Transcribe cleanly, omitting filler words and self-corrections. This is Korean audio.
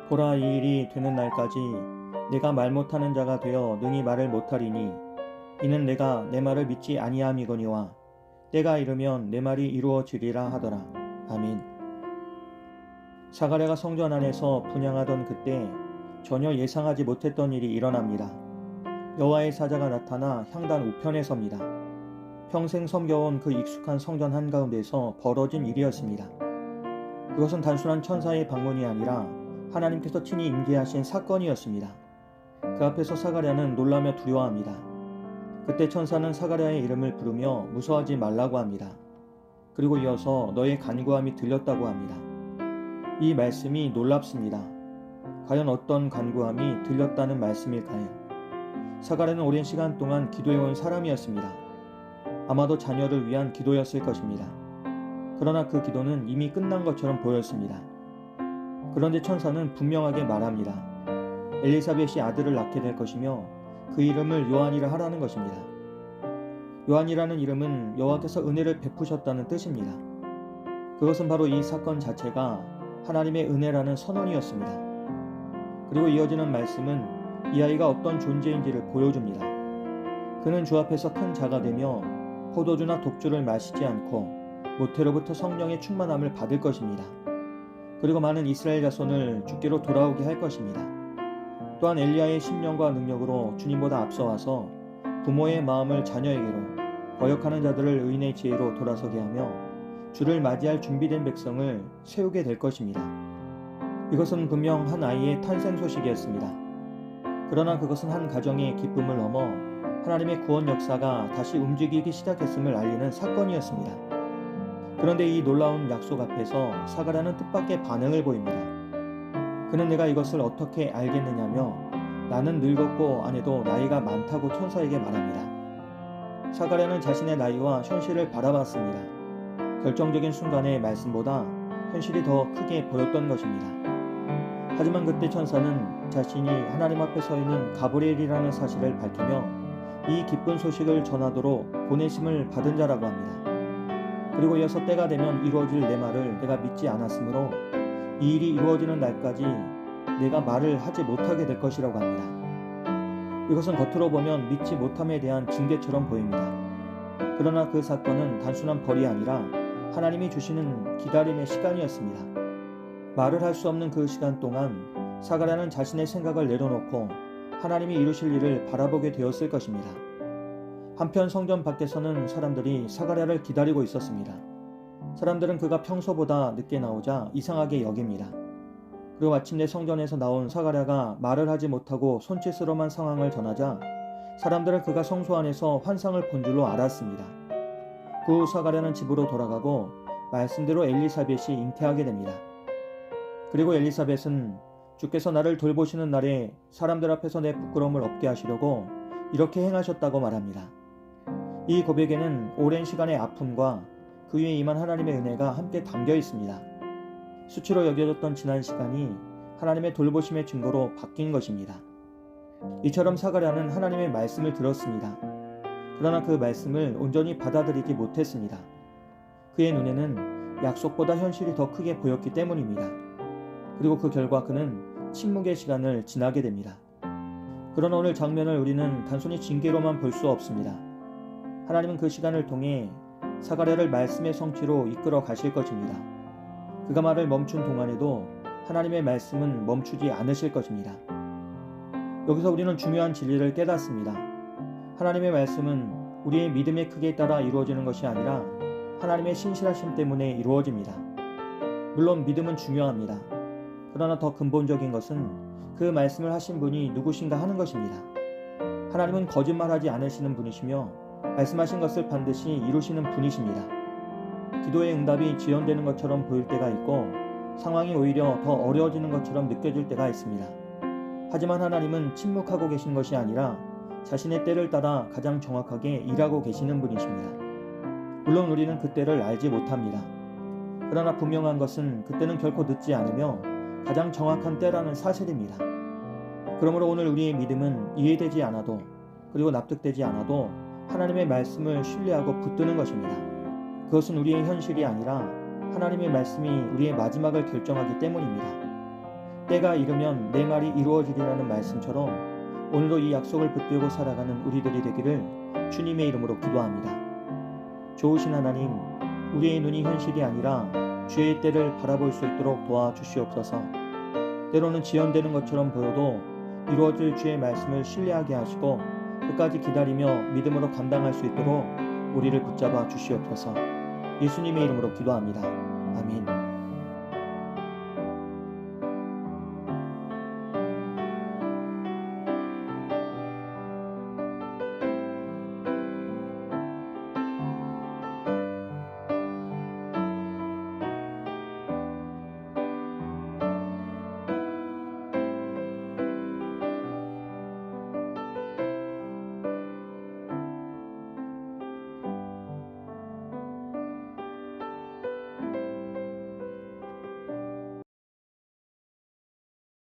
보라, 이 일이 되는 날까지 내가 말 못하는 자가 되어 능히 말을 못하리니 이는 내가 내 말을 믿지 아니함이거니와 때가 이르면 내 말이 이루어지리라 하더라. 아멘. 사가랴가 성전 안에서 분향하던 그때 전혀 예상하지 못했던 일이 일어납니다. 여호와의 사자가 나타나 향단 우편에 섭니다. 평생 섬겨온 그 익숙한 성전 한가운데서 벌어진 일이었습니다. 그것은 단순한 천사의 방문이 아니라 하나님께서 친히 임재하신 사건이었습니다. 그 앞에서 사가랴는 놀라며 두려워합니다. 그때 천사는 사가랴의 이름을 부르며 무서워하지 말라고 합니다. 그리고 이어서 너의 간구함이 들렸다고 합니다. 이 말씀이 놀랍습니다. 과연 어떤 간구함이 들렸다는 말씀일까요? 사가랴는 오랜 시간 동안 기도해온 사람이었습니다. 아마도 자녀를 위한 기도였을 것입니다. 그러나 그 기도는 이미 끝난 것처럼 보였습니다. 그런데 천사는 분명하게 말합니다. 엘리사벳이 아들을 낳게 될 것이며 그 이름을 요한이라 하라는 것입니다. 요한이라는 이름은 여호와께서 은혜를 베푸셨다는 뜻입니다. 그것은 바로 이 사건 자체가 하나님의 은혜라는 선언이었습니다. 그리고 이어지는 말씀은 이 아이가 어떤 존재인지를 보여줍니다. 그는 주 앞에서 큰 자가 되며 포도주나 독주를 마시지 않고 모태로부터 성령의 충만함을 받을 것입니다. 그리고 많은 이스라엘 자손을 주께로 돌아오게 할 것입니다. 또한 엘리야의 심령과 능력으로 주님보다 앞서와서 부모의 마음을 자녀에게로, 거역하는 자들을 의인의 지혜로 돌아서게 하며 주를 맞이할 준비된 백성을 세우게 될 것입니다. 이것은 분명 한 아이의 탄생 소식이었습니다. 그러나 그것은 한 가정의 기쁨을 넘어 하나님의 구원 역사가 다시 움직이기 시작했음을 알리는 사건이었습니다. 그런데 이 놀라운 약속 앞에서 사가랴는 뜻밖의 반응을 보입니다. 그는 내가 이것을 어떻게 알겠느냐며 나는 늙었고 아내도 나이가 많다고 천사에게 말합니다. 사가랴는 자신의 나이와 현실을 바라봤습니다. 결정적인 순간의 말씀보다 현실이 더 크게 보였던 것입니다. 하지만 그때 천사는 자신이 하나님 앞에 서 있는 가브리엘이라는 사실을 밝히며 이 기쁜 소식을 전하도록 보내심을 받은 자라고 합니다. 그리고 이어서 때가 되면 이루어질 내 말을 내가 믿지 않았으므로 이 일이 이루어지는 날까지 내가 말을 하지 못하게 될 것이라고 합니다. 이것은 겉으로 보면 믿지 못함에 대한 징계처럼 보입니다. 그러나 그 사건은 단순한 벌이 아니라 하나님이 주시는 기다림의 시간이었습니다. 말을 할 수 없는 그 시간 동안 사가랴는 자신의 생각을 내려놓고 하나님이 이루실 일을 바라보게 되었을 것입니다. 한편 성전 밖에서는 사람들이 사가랴를 기다리고 있었습니다. 사람들은 그가 평소보다 늦게 나오자 이상하게 여깁니다. 그리고 마침내 성전에서 나온 사가랴가 말을 하지 못하고 손짓으로만 상황을 전하자 사람들은 그가 성소 안에서 환상을 본 줄로 알았습니다. 그 후 사가랴는 집으로 돌아가고 말씀대로 엘리사벳이 잉태하게 됩니다. 그리고 엘리사벳은 주께서 나를 돌보시는 날에 사람들 앞에서 내 부끄러움을 없게 하시려고 이렇게 행하셨다고 말합니다. 이 고백에는 오랜 시간의 아픔과 그 위에 임한 하나님의 은혜가 함께 담겨 있습니다. 수치로 여겨졌던 지난 시간이 하나님의 돌보심의 증거로 바뀐 것입니다. 이처럼 사가랴는 하나님의 말씀을 들었습니다. 그러나 그 말씀을 온전히 받아들이지 못했습니다. 그의 눈에는 약속보다 현실이 더 크게 보였기 때문입니다. 그리고 그 결과 그는 침묵의 시간을 지나게 됩니다. 그러나 오늘 장면을 우리는 단순히 징계로만 볼 수 없습니다. 하나님은 그 시간을 통해 사가랴를 말씀의 성취로 이끌어 가실 것입니다. 그가 말을 멈춘 동안에도 하나님의 말씀은 멈추지 않으실 것입니다. 여기서 우리는 중요한 진리를 깨닫습니다. 하나님의 말씀은 우리의 믿음의 크기에 따라 이루어지는 것이 아니라 하나님의 신실하심 때문에 이루어집니다. 물론 믿음은 중요합니다. 그러나 더 근본적인 것은 그 말씀을 하신 분이 누구신가 하는 것입니다. 하나님은 거짓말하지 않으시는 분이시며 말씀하신 것을 반드시 이루시는 분이십니다. 기도의 응답이 지연되는 것처럼 보일 때가 있고 상황이 오히려 더 어려워지는 것처럼 느껴질 때가 있습니다. 하지만 하나님은 침묵하고 계신 것이 아니라 자신의 때를 따라 가장 정확하게 일하고 계시는 분이십니다. 물론 우리는 그 때를 알지 못합니다. 그러나 분명한 것은 그때는 결코 늦지 않으며 가장 정확한 때라는 사실입니다. 그러므로 오늘 우리의 믿음은 이해되지 않아도 그리고 납득되지 않아도 하나님의 말씀을 신뢰하고 붙드는 것입니다. 그것은 우리의 현실이 아니라 하나님의 말씀이 우리의 마지막을 결정하기 때문입니다. 때가 이르면 내 말이 이루어지리라는 말씀처럼 오늘도 이 약속을 붙들고 살아가는 우리들이 되기를 주님의 이름으로 기도합니다. 좋으신 하나님, 우리의 눈이 현실이 아니라 주의 때를 바라볼 수 있도록 도와주시옵소서. 때로는 지연되는 것처럼 보여도 이루어질 주의 말씀을 신뢰하게 하시고 끝까지 기다리며 믿음으로 감당할 수 있도록 우리를 붙잡아 주시옵소서. 예수님의 이름으로 기도합니다. 아멘.